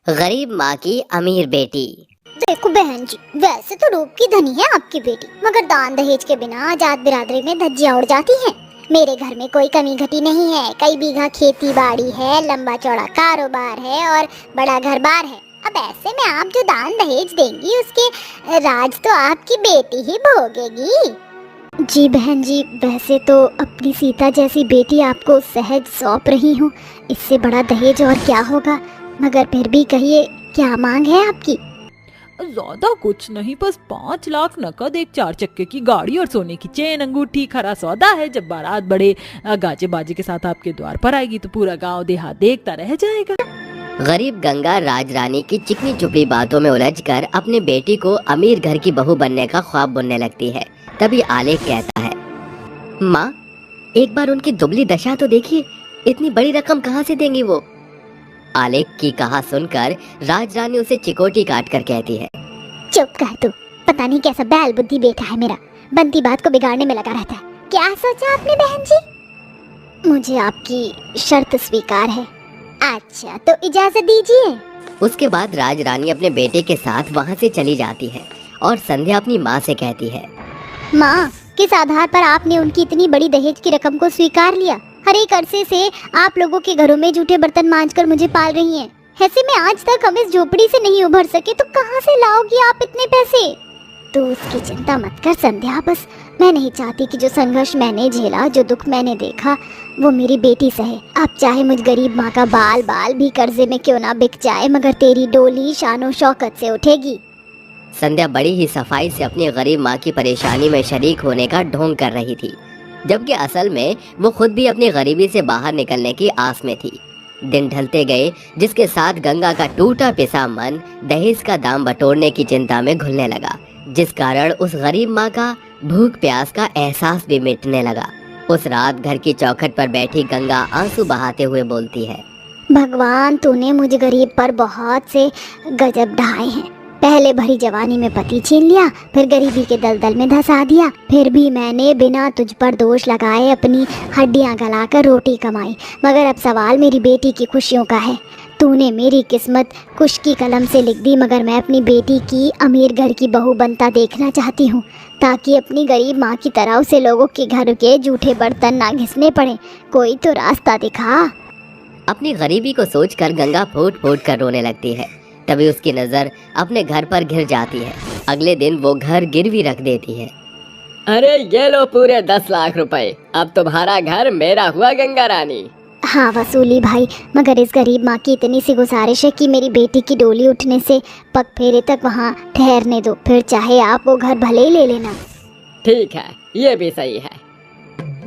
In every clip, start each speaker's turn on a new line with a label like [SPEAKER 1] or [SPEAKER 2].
[SPEAKER 1] गरीब माँ की अमीर बेटी।
[SPEAKER 2] देखो बहन जी, वैसे तो रूप की धनी है आपकी बेटी, मगर दान दहेज के बिना आजाद बिरादरी में धज्जियां उड़ जाती हैं। मेरे घर में कोई कमी घटी नहीं है। कई बीघा खेती बाड़ी है, लंबा चौड़ा कारोबार है और बड़ा घर बार है। अब ऐसे में आप जो दान दहेज देंगी उसके राज तो आपकी बेटी ही भोगेगी। जी बहन जी, वैसे तो अपनी सीता जैसी बेटी आपको सहज सौंप रही हूँ, इससे बड़ा दहेज और क्या होगा। मगर फिर भी कहिए, क्या मांग है आपकी?
[SPEAKER 3] ज्यादा कुछ नहीं, बस 5 लाख नकद, एक 4 चक्के की गाड़ी और सोने की चेन अंगूठी खरा सौदा है। जब बारात बड़े गाजे बाजे के साथ आपके द्वार पर आएगी तो पूरा गांव देहात देखता रह जाएगा।
[SPEAKER 1] गरीब गंगा राजरानी की चिकनी चुपड़ी बातों में उलझकर अपनी बेटी को अमीर घर की बहू बनने का ख्वाब बुनने लगती है। तभी आलेख कहता है, माँ एक बार उनकी दुबली दशा तो देखिए, इतनी बड़ी रकम कहाँ से देंगी वो। आलेख की कहा सुनकर राजरानी उसे चिकोटी काट कर कहती है,
[SPEAKER 2] चुप कर तू, पता नहीं कैसा बैल बुद्धि बेटा है मेरा, बनती बात को बिगाड़ने में लगा रहता है। क्या सोचा आपने बहन जी? मुझे आपकी शर्त स्वीकार है। अच्छा तो इजाजत दीजिए।
[SPEAKER 1] उसके बाद राजरानी अपने बेटे के साथ वहाँ से चली जाती है और संध्या अपनी माँ से कहती है,
[SPEAKER 2] माँ किस आधार पर आपने उनकी इतनी बड़ी दहेज की रकम को स्वीकार लिया? हर एक अरसे से आप लोगों के घरों में जूठे बर्तन मांजकर मुझे पाल रही हैं। ऐसे में आज तक हम इस झोपड़ी से नहीं उभर सके तो कहाँ से लाओगी आप इतने पैसे? तो उसकी चिंता मत कर संध्या, बस मैं नहीं चाहती कि जो संघर्ष मैंने झेला, जो दुख मैंने देखा, वो मेरी बेटी सहे। आप चाहे मुझ गरीब माँ का बाल बाल भी कर्जे में क्यों ना बिक जाए, मगर तेरी डोली शानो शौकत से उठेगी।
[SPEAKER 1] संध्या बड़ी ही सफाई से अपनी गरीब माँ की परेशानी में शरीक होने का ढोंग कर रही थी, जबकि असल में वो खुद भी अपनी गरीबी से बाहर निकलने की आस में थी। दिन ढलते गए, जिसके साथ गंगा का टूटा पिसा मन दहेज का दाम बटोरने की चिंता में घुलने लगा, जिस कारण उस गरीब माँ का भूख प्यास का एहसास भी मिटने लगा। उस रात घर की चौखट पर बैठी गंगा आंसू बहाते हुए बोलती है,
[SPEAKER 2] भगवान तूने मुझ गरीब पर बहुत से गजब ढाए हैं। पहले भरी जवानी में पति छीन लिया, फिर गरीबी के दलदल में धंसा दिया, फिर भी मैंने बिना तुझ पर दोष लगाए अपनी हड्डियां गलाकर रोटी कमाई। मगर अब सवाल मेरी बेटी की खुशियों का है। तूने मेरी किस्मत कुश की कलम से लिख दी, मगर मैं अपनी बेटी की अमीर घर की बहू बनता देखना चाहती हूँ, ताकि अपनी गरीब माँ की तरह उसे लोगों के घर के जूठे बर्तन ना घिसने पड़े। कोई तो रास्ता दिखा।
[SPEAKER 1] अपनी गरीबी को सोचकर गंगा फूट फूट कर रोने लगती है। तभी उसकी नजर अपने घर पर घिर जाती है। अगले दिन वो घर गिरवी रख देती है।
[SPEAKER 4] अरे ये लो पूरे 10 लाख रुपए, अब तुम्हारा घर मेरा हुआ गंगा रानी।
[SPEAKER 2] हाँ वसूली भाई, मगर इस गरीब माँ की इतनी सी गुजारिश है कि मेरी बेटी की डोली उठने से पग फेरे तक वहाँ ठहरने दो, फिर चाहे आप वो घर भले ही ले लेना।
[SPEAKER 4] ठीक है, ये भी सही है।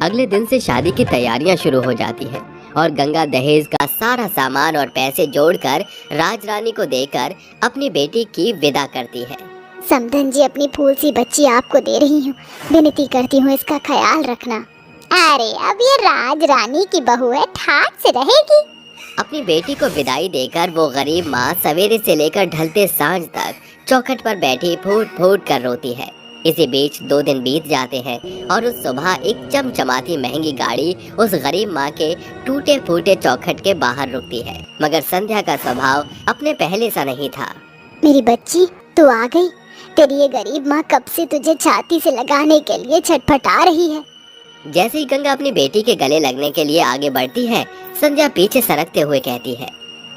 [SPEAKER 1] अगले दिन से शादी की तैयारियां शुरू हो जाती हैं और गंगा दहेज का सारा सामान और पैसे जोड़कर राजरानी को देकर अपनी बेटी की विदा करती है।
[SPEAKER 2] समधन जी, अपनी फूल सी बच्ची आपको दे रही हूँ, विनती करती हूँ इसका ख्याल रखना। अरे अब ये राजरानी की बहू है, ठाट से रहेगी।
[SPEAKER 1] अपनी बेटी को विदाई देकर वो गरीब माँ सवेरे से लेकर ढलते सांझ तक चौखट पर बैठी फूट फूट कर रोती है। इसी बीच 2 दिन बीत जाते हैं और उस सुबह एक चमचमाती महंगी गाड़ी उस गरीब माँ के टूटे फूटे चौखट के बाहर रुकती है। मगर संध्या का स्वभाव अपने पहले सा नहीं था।
[SPEAKER 2] मेरी बच्ची तू आ गई। तेरी ये गरीब माँ कब से तुझे छाती से लगाने के लिए छटपटा रही है।
[SPEAKER 1] जैसे ही गंगा अपनी बेटी के गले लगने के लिए आगे बढ़ती है, संध्या पीछे सरकते हुए कहती है,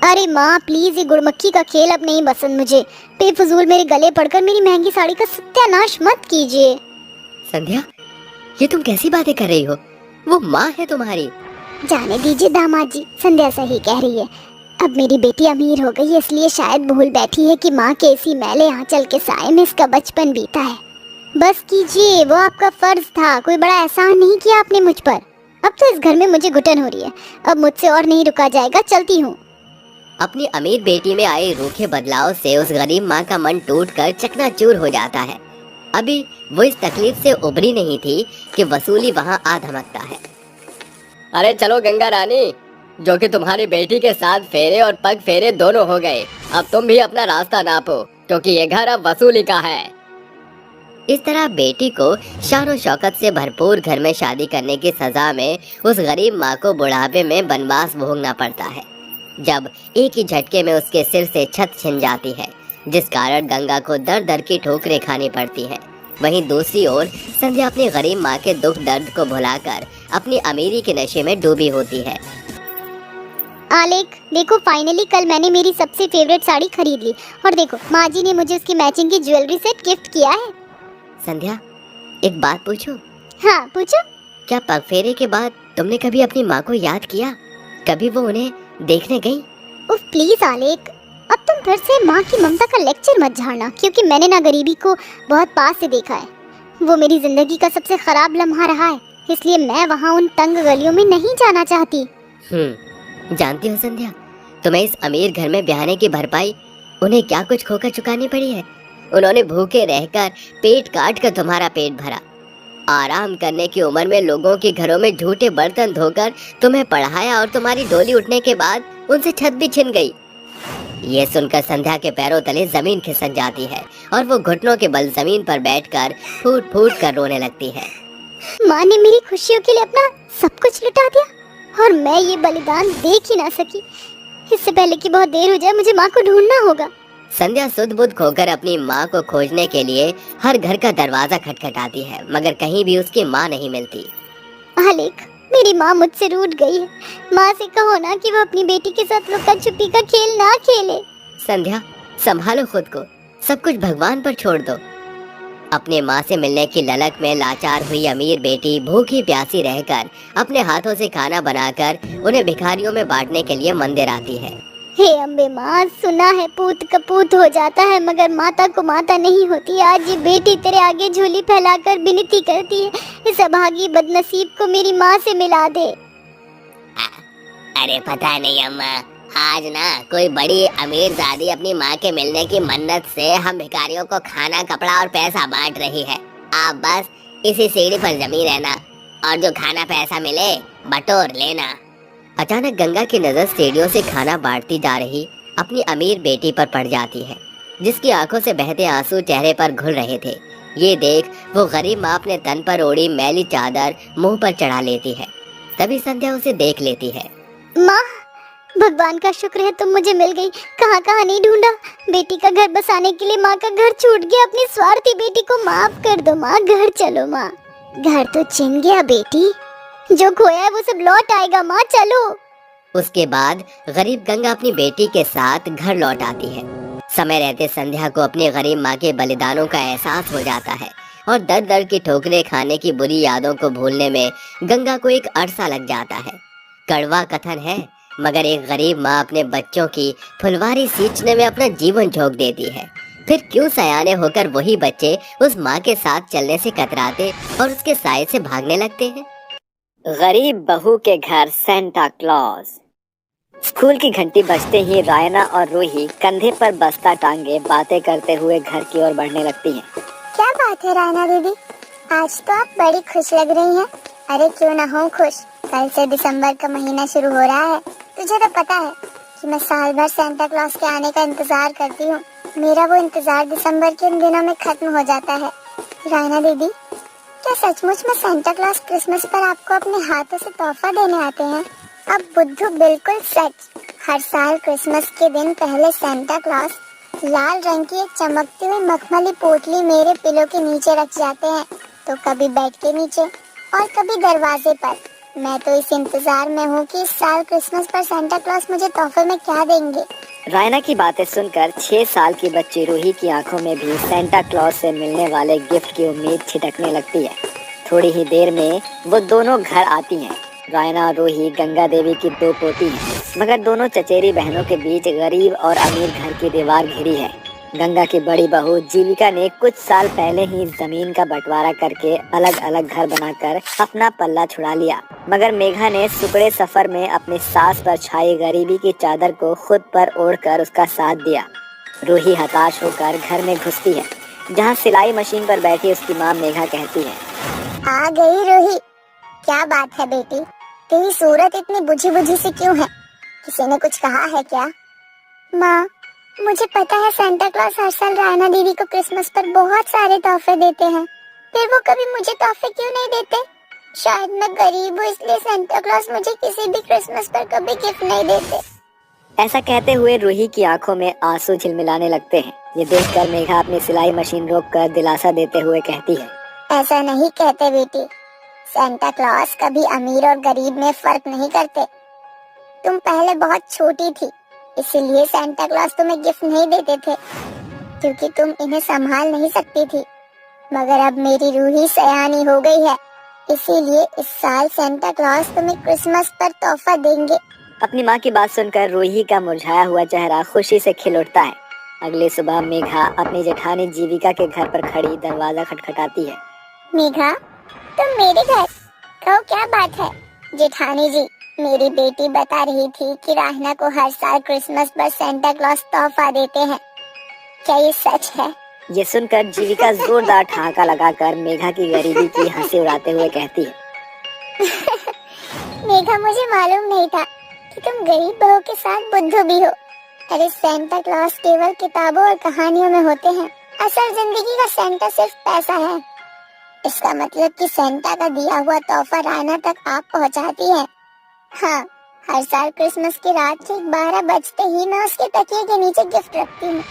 [SPEAKER 2] अरे माँ प्लीज, ये गुड़मक्खी का खेल अब नहीं पसंद मुझे। बेफजूल मेरे गले पड़कर मेरी महंगी साड़ी का सत्यानाश मत कीजिए।
[SPEAKER 1] संध्या ये तुम कैसी बातें कर रही हो? वो माँ है तुम्हारी।
[SPEAKER 2] जाने दीजिए दामाद जी, संध्या सही कह रही है। अब मेरी बेटी अमीर हो गई है, इसलिए शायद भूल बैठी है कि माँ के इसी मैले आंचल के साए में इसका बचपन बीता है। बस कीजिए, वो आपका फर्ज था, कोई बड़ा एहसान नहीं किया आपने मुझ पर। अब तो इस घर में मुझे घुटन हो रही है, अब मुझसे और नहीं रुका जाएगा, चलती हूँ।
[SPEAKER 1] अपनी अमीर बेटी में आए रूखे बदलाव से उस गरीब माँ का मन टूटकर चकनाचूर हो जाता है। अभी वो इस तकलीफ से उभरी नहीं थी कि वसूली वहाँ आ धमकता है।
[SPEAKER 4] अरे चलो गंगा रानी, जो कि तुम्हारी बेटी के साथ फेरे और पग फेरे दोनों हो गए, अब तुम भी अपना रास्ता नापो, क्योंकि ये घर अब वसूली का है।
[SPEAKER 1] इस तरह बेटी को शान शौकत से भरपूर घर में शादी करने की सजा में उस गरीब माँ को बुढ़ापे में बनवास भोगना पड़ता है। जब एक ही झटके में उसके सिर से छत छिन जाती है, जिस कारण गंगा को दर दर की ठोकरें खानी पड़ती है। वहीं दूसरी ओर संध्या अपनी गरीब माँ के दुख दर्द को भुलाकर अपनी अमीरी के नशे में डूबी होती है।
[SPEAKER 2] आलेख, देखो फाइनली कल मैंने मेरी सबसे फेवरेट साड़ी खरीद ली और देखो माँ जी ने मुझे उसकी मैचिंग की ज्वेलरी सेट गिफ्ट किया है।
[SPEAKER 1] संध्या, एक बात पूछूं?
[SPEAKER 2] हाँ पूछो।
[SPEAKER 1] क्या पगफेरे के बाद तुमने कभी अपनी माँ को याद किया? कभी वो उन्हें देखने गई?
[SPEAKER 2] उफ प्लीज आलेख, अब तुम फिर से माँ की ममता का लेक्चर मत झाड़ना, क्योंकि मैंने ना गरीबी को बहुत पास से देखा है। वो मेरी जिंदगी का सबसे खराब लम्हा रहा है, इसलिए मैं वहाँ उन तंग गलियों में नहीं जाना चाहती।
[SPEAKER 1] जानती हो संध्या, तुम्हें इस अमीर घर में ब्याहने की भरपाई उन्हें क्या कुछ खोकर चुकानी पड़ी है। उन्होंने भूखे रहकर पेट काट कर तुम्हारा पेट भरा, आराम करने की उम्र में लोगों के घरों में झूठे बर्तन धोकर तुम्हें पढ़ाया और तुम्हारी डोली उठने के बाद उनसे छत भी छिन गई। ये सुनकर संध्या के पैरों तले जमीन खिसक जाती है और वो घुटनों के बल जमीन पर बैठकर फूट फूट कर रोने लगती है।
[SPEAKER 2] माँ ने मेरी खुशियों के लिए अपना सब कुछ लुटा दिया और मैं ये बलिदान देख ही ना सकी। इससे पहले कि बहुत देर हो जाए मुझे माँ को ढूंढना होगा।
[SPEAKER 1] संध्या सुध बुध खोकर अपनी माँ को खोजने के लिए हर घर का दरवाजा खटखटाती है, मगर कहीं भी उसकी माँ नहीं मिलती।
[SPEAKER 2] आलेख, मेरी माँ मुझसे रूठ गई है। माँ से कहो ना कि वो अपनी बेटी के साथ लुका छुपी का खेल ना खेले।
[SPEAKER 1] संध्या, संभालो खुद को, सब कुछ भगवान पर छोड़ दो। अपने माँ से मिलने की ललक में लाचार हुई अमीर बेटी भूखी प्यासी रहकर अपने हाथों से खाना बनाकर उन्हें भिखारियों में बांटने के लिए मंदिर आती है।
[SPEAKER 2] हे अम्बे माँ, सुना है पूत कपूत हो जाता है मगर माता को माता नहीं होती। आज ये बेटी तेरे आगे झोली फैलाकर विनती करती है, इस अभागी बदनसीब को मेरी माँ से मिला दे।
[SPEAKER 1] अरे पता नहीं अम्मा, आज ना कोई बड़ी अमीर दादी अपनी माँ के मिलने की मन्नत से हम भिखारियों को खाना कपड़ा और पैसा बांट रही है। आप बस इसी सीढ़ी पर जमी रहना और जो खाना पैसा मिले बटोर लेना। अचानक गंगा की नजर सीढ़ियों से खाना बांटती जा रही अपनी अमीर बेटी पर पड़ जाती है, जिसकी आंखों से बहते आंसू चेहरे पर घुल रहे थे। ये देख वो गरीब माँ अपने तन पर ओढ़ी मैली चादर मुंह पर चढ़ा लेती है। तभी संध्या उसे देख लेती है।
[SPEAKER 2] माँ, भगवान का शुक्र है तुम मुझे मिल गई। कहाँ कहाँ नहीं ढूंढा। बेटी का घर बसाने के लिए माँ का घर छूट गया। अपनी स्वार्थी बेटी को माफ कर दो माँ। घर चलो माँ। घर तो छिन गया बेटी, जो खोया है वो सब लौट आएगा माँ, चलो।
[SPEAKER 1] उसके बाद गरीब गंगा अपनी बेटी के साथ घर लौट आती है। समय रहते संध्या को अपनी गरीब माँ के बलिदानों का एहसास हो जाता है और दर दर की ठोकरें खाने की बुरी यादों को भूलने में गंगा को एक अरसा लग जाता है। कड़वा कथन है, मगर एक गरीब माँ अपने बच्चों की फुलवारी सींचने में अपना जीवन झोंक देती है। फिर क्यों सयाने होकर वही बच्चे उस माँ के साथ चलने से कतराते और उसके साए से भागने लगते हैं। गरीब बहू के घर सेंटा क्लॉज। स्कूल की घंटी बजते ही रायना और रूही कंधे पर बस्ता टांगे बातें करते हुए घर की ओर बढ़ने लगती हैं।
[SPEAKER 2] क्या बात है रायना दीदी, आज तो आप बड़ी खुश लग रही हैं। अरे क्यों ना हो खुश, कल से दिसंबर का महीना शुरू हो रहा है। तुझे तो पता है कि मैं साल भर सेंटा क्लॉज के आने का इंतजार करती हूँ। मेरा वो इंतजार दिसंबर के इन दिनों में खत्म हो जाता है। रायना दीदी, क्या सचमुच में सेंटा क्लॉज क्रिसमस पर आपको अपने हाथों से तोहफा देने आते हैं? अब बुद्धू बिल्कुल सच। हर साल क्रिसमस के दिन पहले सेंटा क्लॉज लाल रंग की एक चमकती हुई मखमली पोटली मेरे पिलो के नीचे रख जाते हैं, तो कभी बेड के नीचे और कभी दरवाजे पर। मैं तो इस इंतजार में हूँ कि इस साल क्रिसमस पर सेंटा क्लॉज मुझे तोहफे में क्या देंगे।
[SPEAKER 1] रायना की बातें सुनकर 6 साल की बच्ची रूही की आंखों में भी सेंटा क्लॉज से मिलने वाले गिफ्ट की उम्मीद छिटकने लगती है। थोड़ी ही देर में वो दोनों घर आती हैं। रायना और रूही गंगा देवी की 2 पोती हैं, मगर दोनों चचेरी बहनों के बीच गरीब और अमीर घर की दीवार घिरी है। गंगा की बड़ी बहू जीविका ने कुछ साल पहले ही जमीन का बंटवारा करके अलग अलग घर बनाकर अपना पल्ला छुड़ा लिया, मगर मेघा ने सुकड़े सफर में अपनी सास पर छाई गरीबी की चादर को खुद पर ओढ़कर उसका साथ दिया। रूही हताश होकर घर में घुसती है, जहाँ सिलाई मशीन पर बैठी उसकी माँ मेघा कहती है,
[SPEAKER 2] आ गई रूही। क्या बात है बेटी, तेरी सूरत इतनी बुझी बुझी सी क्यों है? किसी ने कुछ कहा है क्या? माँ, मुझे पता है सेंटा क्लॉज हर साल रायना दीदी को क्रिसमस पर बहुत सारे तोहफे देते हैं, फिर वो कभी मुझे तोहफे क्यों नहीं देते? शायद मैं गरीब हूँ इसलिए सेंटा क्लॉज मुझे किसी भी क्रिसमस पर कभी गिफ्ट नहीं देते।
[SPEAKER 1] ऐसा कहते हुए रूही की आंखों में आंसू झिलमिलाने लगते हैं। ये देखकर मेघा अपनी सिलाई मशीन रोककर दिलासा देते हुए कहती है,
[SPEAKER 2] ऐसा नहीं कहते बेटी, सेंटा क्लॉज कभी अमीर और गरीब में फर्क नहीं करते। तुम पहले बहुत छोटी थी, इसीलिए सेंटा क्लॉज तुम्हें गिफ्ट नहीं देते थे, क्योंकि तुम इन्हें संभाल नहीं सकती थी। मगर अब मेरी रूही सयानी हो गई है, इसीलिए इस साल सेंटा क्लॉज तुम्हें क्रिसमस पर तोहफा देंगे।
[SPEAKER 1] अपनी माँ की बात सुनकर रूही का मुरझाया हुआ चेहरा खुशी से खिल उठता है। अगली सुबह मेघा अपनी जेठानी जीविका के घर पर खड़ी दरवाजा खटखटाती है।
[SPEAKER 2] मेघा, तुम मेरे घर? कहो क्या बात है? जेठानी जी, मेरी बेटी बता रही थी कि राहना को हर साल क्रिसमस पर सेंटा क्लॉज तोहफा देते हैं, क्या ये सच है?
[SPEAKER 1] ये सुनकर जीविका जोरदार ठहाका लगाकर मेघा की गरीबी की हंसी उड़ाते हुए कहती है,
[SPEAKER 2] मेघा, मुझे मालूम नहीं था कि तुम गरीब बहू के साथ बुद्धू भी हो। अरे सेंटा क्लॉज केवल किताबों और कहानियों में होते हैं, असल जिंदगी का सेंटा सिर्फ पैसा है। इसका मतलब कि सेंटा का दिया हुआ तोहफा राना तक आप पहुंचाती है। हाँ, हर साल क्रिसमस की रात ठीक 12 बजते ही मैं उसके तकिए के नीचे गिफ्ट रखती हूँ।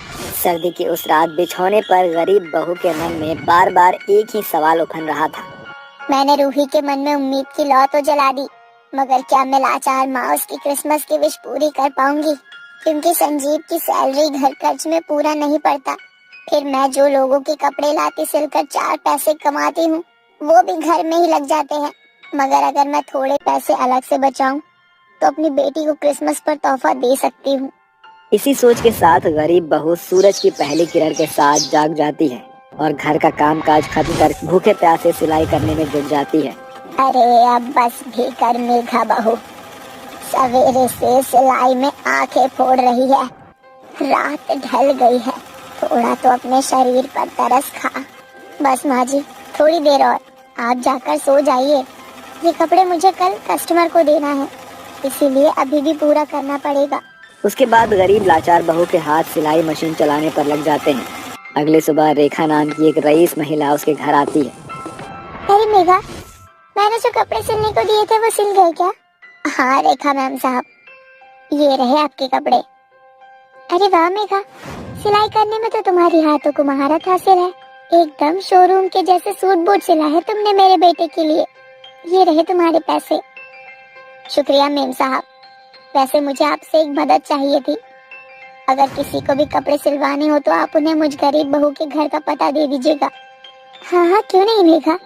[SPEAKER 1] सर्दी की उस रात बिछौने पर गरीब बहू के मन में बार बार एक ही सवाल उफन रहा था।
[SPEAKER 2] मैंने रूही के मन में उम्मीद की लौ तो जला दी, मगर क्या मैं लाचार माँ उसकी क्रिसमस की विश पूरी कर पाऊंगी? क्योंकि संजीव की सैलरी घर खर्च में पूरा नहीं पड़ता। फिर मैं जो लोगों के कपड़े लाती सिलकर 4 पैसे कमाती हूँ, वो भी घर में ही लग जाते हैं। मगर अगर मैं थोड़े पैसे अलग से बचाऊं, तो अपनी बेटी को क्रिसमस पर तोहफा दे सकती हूँ।
[SPEAKER 1] इसी सोच के साथ गरीब बहू सूरज की पहली किरण के साथ जाग जाती है और घर का कामकाज खत्म कर भूखे प्यासे सिलाई करने में जुट जाती है।
[SPEAKER 2] अरे अब बस भी कर मेघा बहू, सवेरे से सिलाई में आंखें फोड़ रही है, रात ढल गई है, थोड़ा तो अपने शरीर पर तरस खा। बस माँ जी, थोड़ी देर और, आप जाकर सो जाइए। ये कपड़े मुझे कल कस्टमर को देना है, इसीलिए अभी भी पूरा करना पड़ेगा।
[SPEAKER 1] उसके बाद गरीब लाचार बहू के हाथ सिलाई मशीन चलाने पर लग जाते हैं। अगले सुबह रेखा नाम की एक रईस महिला उसके घर आती है।
[SPEAKER 2] अरे मेघा, मैंने जो कपड़े सिलने को दिए थे वो सिल गए क्या? हाँ रेखा मैम साहब, ये रहे आपके कपड़े। अरे वाह मेघा, सिलाई करने में तो तुम्हारी हाथों को महारत हासिल है। एकदम शोरूम के जैसे सूट बूट सिला है तुमने मेरे बेटे के लिए। ये रहे तुम्हारे पैसे। शुक्रिया मेम साहब। वैसे मुझे आपसे एक मदद चाहिए थी। अगर किसी को भी कपड़े सिलवाने हो तो आप उन्हें मुझ गरीब बहू के घर का पता दे दीजिएगा। हाँ हाँ, क्यों नहीं मेघा,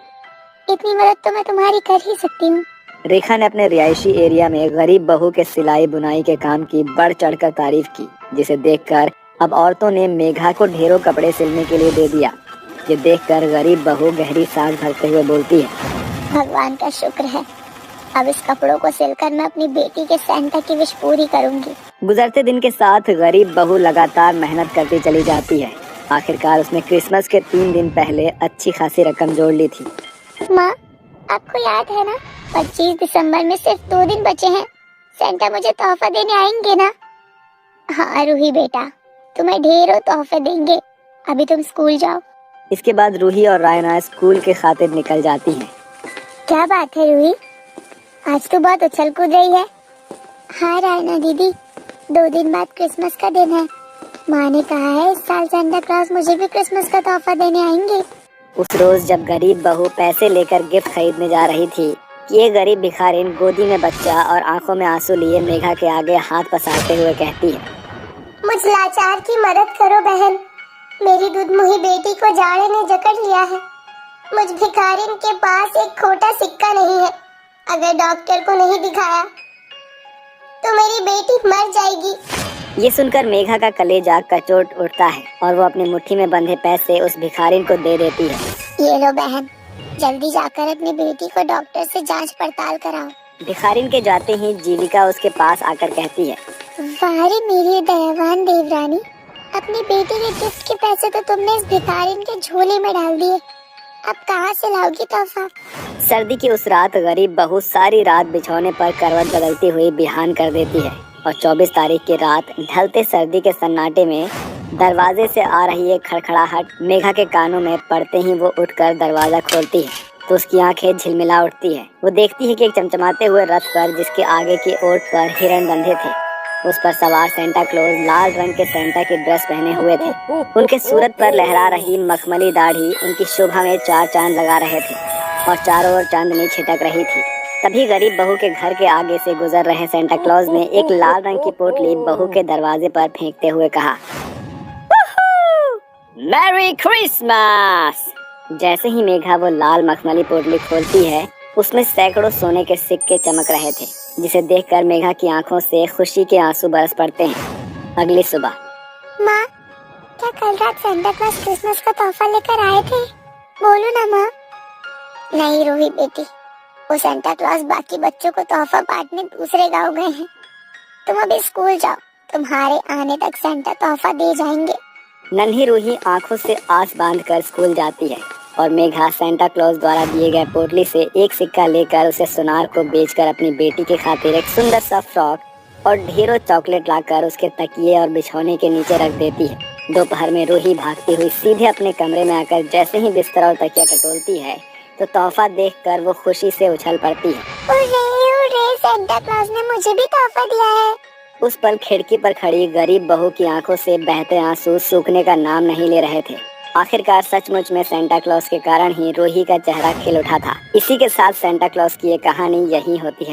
[SPEAKER 2] इतनी मदद तो मैं तुम्हारी कर ही सकती हूँ।
[SPEAKER 1] रेखा ने अपने रिहायशी एरिया में गरीब बहू के सिलाई बुनाई के काम की बढ़ चढ़कर तारीफ की, जिसे देखकर अब औरतों ने मेघा को ढेरों कपड़े सिलने के लिए दे दिया। ये देखकर गरीब बहू गहरी सांस भरते हुए बोलती है,
[SPEAKER 2] भगवान का शुक्र है, अब इस कपड़ों को सिलकर मैं अपनी बेटी के सेंटा की विश पूरी करूंगी।
[SPEAKER 1] गुजरते दिन के साथ गरीब बहू लगातार मेहनत करती चली जाती है। आखिरकार उसने क्रिसमस के 3 दिन पहले अच्छी खासी रकम जोड़ ली थी।
[SPEAKER 2] माँ, आपको याद है ना, 25 दिसंबर में सिर्फ 2 दिन बचे हैं। सेंटा मुझे तोहफा देने आएंगे ना? हाँ रूही बेटा, तुम्हें ढेरों तोहफे देंगे। अभी तुम स्कूल जाओ।
[SPEAKER 1] इसके बाद रूही और रायना स्कूल के खातिर निकल जाती हैं।
[SPEAKER 2] क्या बात है रूही, आज तो बहुत उछल कूद रही है। हाँ रायना दीदी, 2 दिन बाद क्रिसमस का दिन है। माँ ने कहा है इस साल सेंटा क्लॉज मुझे भी क्रिसमस का तोहफा देने आएंगे।
[SPEAKER 1] उस रोज जब गरीब बहू पैसे लेकर गिफ्ट खरीदने जा रही थी, ये गरीब भिखारिन गोदी में बच्चा और आंखों में आंसू लिए मेघा के आगे हाथ पसारते हुए कहती है,
[SPEAKER 2] मुझ लाचार की मदद करो बहन, मेरी दूधमुही बेटी को जाड़े ने जकड़ लिया है। मुझ भिखारिन के पास एक खोटा सिक्का नहीं है। अगर डॉक्टर को नहीं दिखाया तो मेरी बेटी मर जाएगी।
[SPEAKER 1] ये सुनकर मेघा का कलेजा कचोट उठता है और वो अपनी मुट्ठी में बंधे पैसे उस भिखारिन को दे देती है।
[SPEAKER 2] ये लो बहन, जल्दी जाकर अपनी बेटी को डॉक्टर से जांच पड़ताल कराओ।
[SPEAKER 1] भिखारिन के जाते ही जीविका उसके पास आकर कहती है,
[SPEAKER 2] वाह रे मेरी दयावान देवरानी, अपनी बेटी के गिफ्ट के पैसे तो तुमने इस भिखारिन के झोले में डाल दिए। अब कहाँ से लाओगी तोहफा?
[SPEAKER 1] सर्दी की उस रात गरीब बहू सारी रात बिछौने पर करवट बदलती हुई बिहान कर देती है और 24 तारीख की रात ढलते सर्दी के सन्नाटे में दरवाजे से आ रही एक खड़खड़ाहट मेघा के कानों में पड़ते ही वो उठकर दरवाजा खोलती है तो उसकी आंखें झिलमिला उठती है। वो देखती है कि एक चमचमाते हुए रथ पर, जिसके आगे की ओट पर हिरण बंधे थे,
[SPEAKER 5] उस पर सवार सेंटा क्लॉज लाल रंग के सेंटा की ड्रेस पहने हुए थे। उनके सूरत पर लहरा रही मखमली दाढ़ी उनकी शोभा में चार चांद लगा रहे थे और चारों ओर चांदनी छिटक रही थी। तभी गरीब बहू के घर के आगे से गुजर रहे सेंटा क्लॉज ने एक लाल रंग की पोटली बहू के दरवाजे पर फेंकते हुए कहा, मैरी क्रिसमस। जैसे ही मेघा वो लाल मखमली पोटली खोलती है, उसमें सैकड़ों सोने के सिक्के चमक रहे थे, जिसे देखकर मेघा की आंखों से खुशी के आंसू बरस पड़ते हैं। अगली सुबह,
[SPEAKER 2] माँ, क्या कल रात सेंटा क्लॉज क्रिसमस का तोहफा लेकर आए थे? बोलो ना माँ। नहीं रूही बेटी, वो सेंटा क्लॉज बाकी बच्चों को तोहफा बांटने दूसरे गांव गए हैं। तुम अभी स्कूल जाओ, तुम्हारे आने तक सेंटा तोहफा दे जाएंगे।
[SPEAKER 5] नन्ही रूही आंखों से आस बांधकर स्कूल जाती है और मेघा सेंटा क्लॉज द्वारा दिए गए पोटली से एक सिक्का लेकर उसे सुनार को बेचकर अपनी बेटी की खातिर एक सुंदर सा फ्रॉक और ढेरों चॉकलेट लाकर उसके तकिए और बिछौने के नीचे रख देती है। दोपहर में रूही भागती हुई सीधे अपने कमरे में आकर जैसे ही बिस्तर और तकिया टटोलती है तो तोहफा देखकर वो खुशी से उछल पड़ती है।
[SPEAKER 2] उरे, सेंटा क्लॉज ने मुझे भी तोहफा दिया है।
[SPEAKER 5] उस पल खिड़की पर खड़ी गरीब बहू की आंखों से बहते आंसू सूखने का नाम नहीं ले रहे थे। आखिरकार सचमुच में सेंटा क्लॉज के कारण ही रूही का चेहरा खिल उठा था। इसी के साथ सेंटा क्लॉज की ये कहानी यही होती है।